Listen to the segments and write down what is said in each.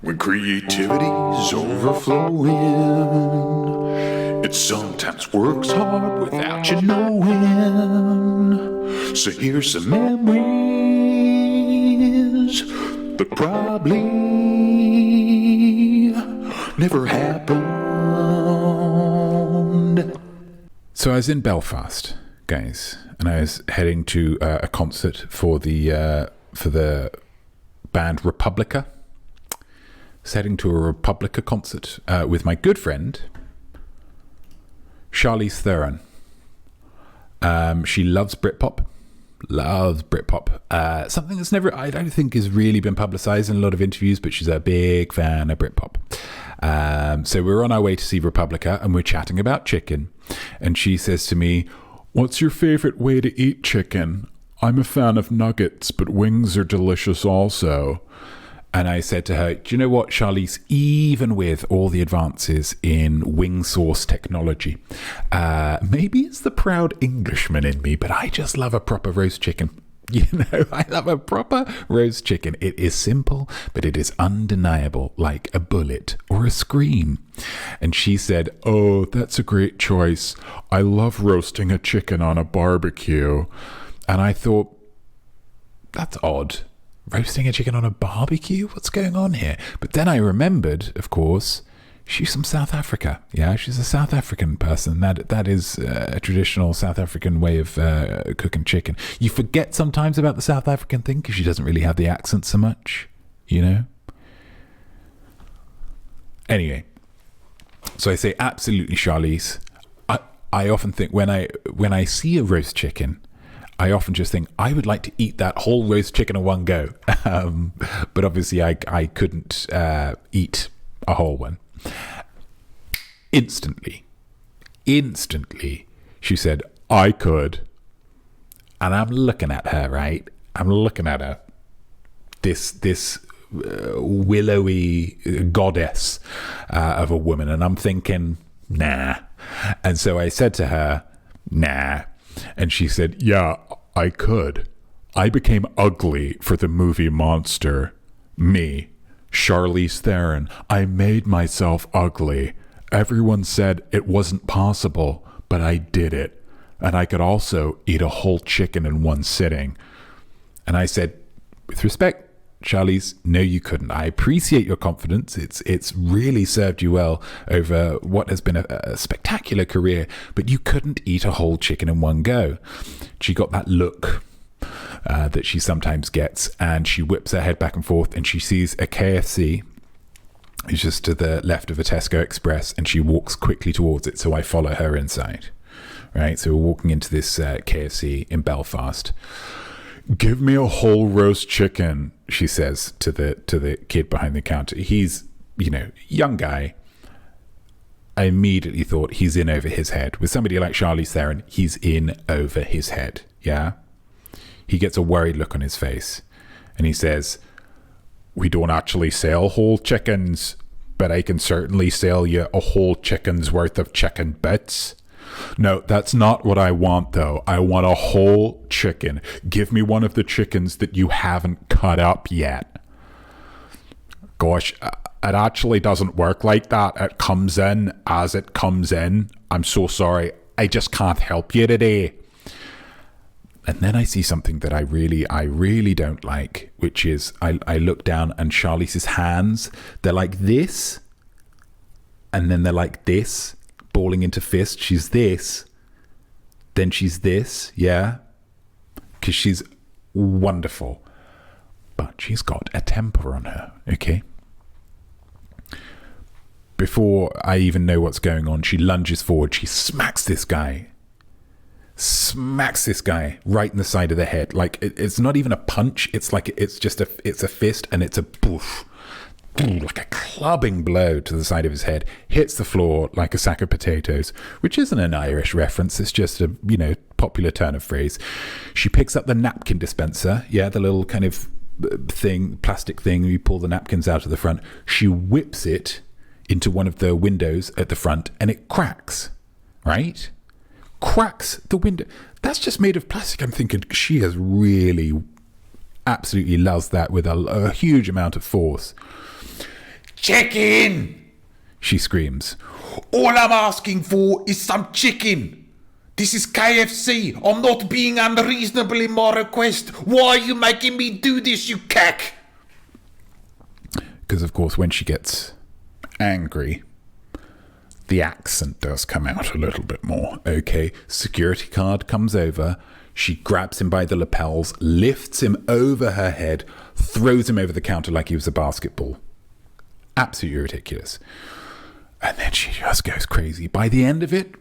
When creativity's overflowing, it sometimes works hard without you knowing. So here's some memories that probably never happened. So I was in Belfast, guys, and I was heading to a concert for the band Republica. I was heading to a Republica concert with my good friend Charlize Theron. She loves Britpop. Something that's never, I don't think, has really been publicized in a lot of interviews, but she's a big fan of Britpop. So we're on our way to see Republica, and we're chatting about chicken. And she says to me, "What's your favorite way to eat chicken? I'm a fan of nuggets, but wings are delicious also." And I said to her, "Do you know what, Charlize, even with all the advances in wing sauce technology, maybe it's the proud Englishman in me, but I just love a proper roast chicken." You know, I love a proper roast chicken. It is simple, but it is undeniable, like a bullet or a scream. And she said, "Oh, that's a great choice. I love roasting a chicken on a barbecue." And I thought, that's odd. Roasting a chicken on a barbecue? What's going on here? But then I remembered, of course, she's from South Africa. Yeah, she's a South African person. That is a traditional South African way of cooking chicken. You forget sometimes about the South African thing because she doesn't really have the accent so much, you know? Anyway, so I say, absolutely, Charlize. I often think when I see a roast chicken, I often just think I would like to eat that whole roast chicken in one go. But obviously I couldn't eat a whole one. Instantly, she said, "I could." And I'm looking at her, right? I'm looking at her. This willowy goddess of a woman. And I'm thinking, nah. And so I said to her, "Nah." And she said, "Yeah, I could. I became ugly for the movie Monster. Me, Charlize Theron. I made myself ugly. Everyone said it wasn't possible, but I did it. And I could also eat a whole chicken in one sitting." And I said, "With respect, Charlize, no, you couldn't. I appreciate your confidence. It's really served you well over what has been a spectacular career, but you couldn't eat a whole chicken in one go." She got that look that she sometimes gets, and she whips her head back and forth, and she sees a KFC. It's just to the left of a Tesco Express, and she walks quickly towards it, so I follow her inside. Right, so we're walking into this KFC in Belfast. "Give me a whole roast chicken," she says to the kid behind the counter. He's, young guy. I immediately thought he's in over his head. With somebody like Charlize Theron, he's in over his head. Yeah? He gets a worried look on his face. And he says, "We don't actually sell whole chickens, but I can certainly sell you a whole chicken's worth of chicken bits." "No, that's not what I want, though. I want a whole chicken. Give me one of the chickens that you haven't cut up yet." "Gosh, it actually doesn't work like that. It comes in as it comes in. I'm so sorry. I just can't help you today." And then I see something that I really don't like, which is I look down and Charlize's hands, they're like this, and then they're like this, balling into fist. She's this, then she's this, yeah? Because she's wonderful. But she's got a temper on her, okay? Before I even know what's going on, she lunges forward. She smacks this guy right in the side of the head. Like, it's not even a punch. It's like, it's a fist, and it's a poof. Like a clubbing blow to the side of his head, hits the floor like a sack of potatoes, which isn't an Irish reference. It's just a, popular turn of phrase. She picks up the napkin dispenser. Yeah, the little kind of plastic thing. You pull the napkins out of the front. She whips it into one of the windows at the front, and it cracks, right? Cracks the window. That's just made of plastic. I'm thinking she has really absolutely loves that with a huge amount of force. Chicken! she screams. All I'm asking for is some chicken. This is KFC. I'm not being unreasonable in my request. Why are you making me do this, you cack? Because, of course, when she gets angry, the accent does come out a little bit more. Okay, security guard comes over. She grabs him by the lapels, lifts him over her head, throws him over the counter like he was a basketball. Absolutely ridiculous. And then she just goes crazy. By the end of it,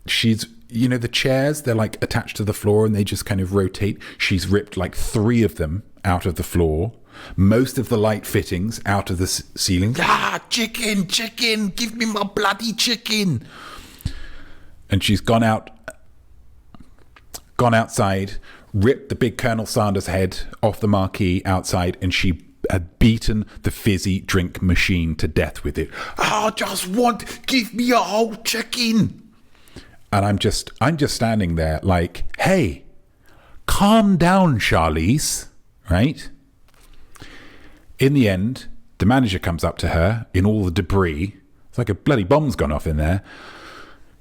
she's, you know, the chairs, they're like attached to the floor and they just kind of rotate. She's ripped like 3 of them out of the floor. Most of the light fittings out of the ceiling. Ah, chicken, give me my bloody chicken. And she's gone outside, ripped the big Colonel Sanders head off the marquee outside, and she had beaten the fizzy drink machine to death with it. Give me a whole chicken. And I'm just standing there like, hey, calm down, Charlize, right? In the end, the manager comes up to her in all the debris. It's like a bloody bomb's gone off in there.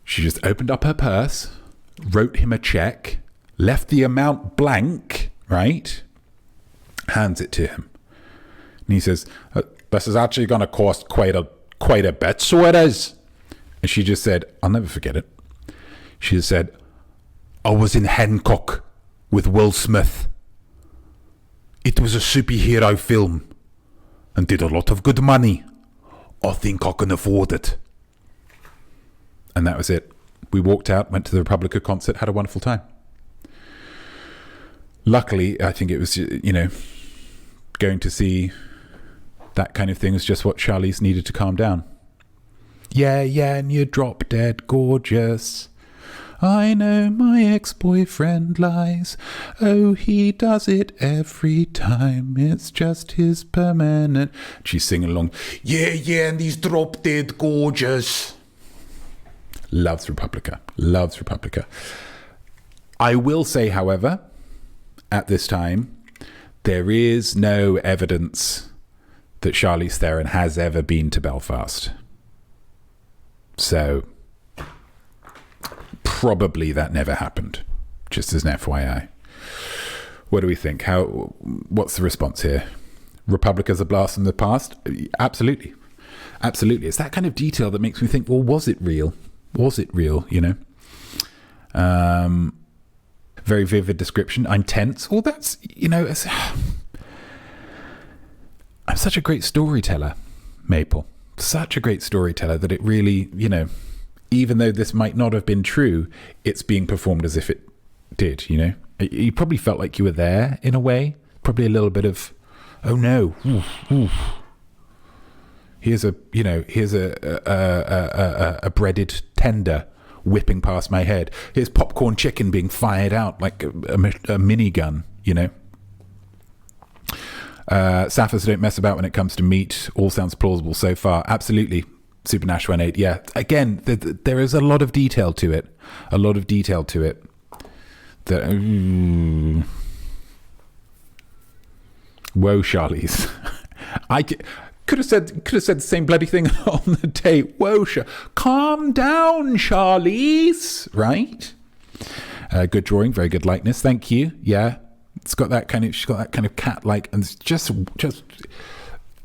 She just opened up her purse, wrote him a check, left the amount blank, right? Hands it to him. And he says, this is actually going to cost quite a bit, so it is. And she just said, I'll never forget it. She said, I was in Hancock with Will Smith. It was a superhero film and did a lot of good money. I think I can afford it. And that was it. We walked out, went to the Republica concert, had a wonderful time. Luckily, I think it was, you know, going to see that kind of thing was just what Charlize needed to calm down. Yeah, and you're drop dead gorgeous. I know my ex-boyfriend lies. Oh, he does it every time. It's just his permanent. She's singing along. Yeah, and he's drop dead gorgeous. Loves Republica. I will say, however, at this time, there is no evidence that Charlize Theron has ever been to Belfast. So probably that never happened, just as an FYI. What do we think? What's the response here? Republica's a blast from the past? Absolutely. It's that kind of detail that makes me think, well, was it real, you know? Very vivid description. I'm tense. Well, that's, you know, I'm such a great storyteller, Maple. Such a great storyteller that it really, you know, even though this might not have been true, it's being performed as if it did, you know. You probably felt like you were there in a way. Probably a little bit of, oh no, oof. Here's a breaded tender whipping past my head. Here's popcorn chicken being fired out like a minigun, you know. Sapphirs don't mess about when it comes to meat. All sounds plausible so far. Absolutely. Super Nash 18. Yeah. Again, there is a lot of detail to it. That, whoa, Charlize. I could have said the same bloody thing on the day. Whoa, calm down, Charlize. Right? Good drawing, very good likeness. Thank you. Yeah. She's got that kind of cat-like, and it's just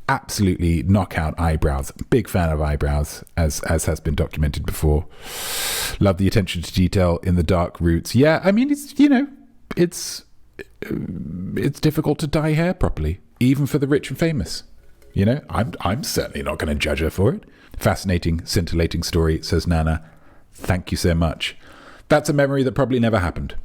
absolutely knockout eyebrows. Big fan of eyebrows, as has been documented before. Love the attention to detail in the dark roots. Yeah, I mean, it's, you know, it's difficult to dye hair properly, even for the rich and famous. You know, I'm certainly not going to judge her for it. Fascinating, scintillating story, says Nana. Thank you so much. That's a memory that probably never happened.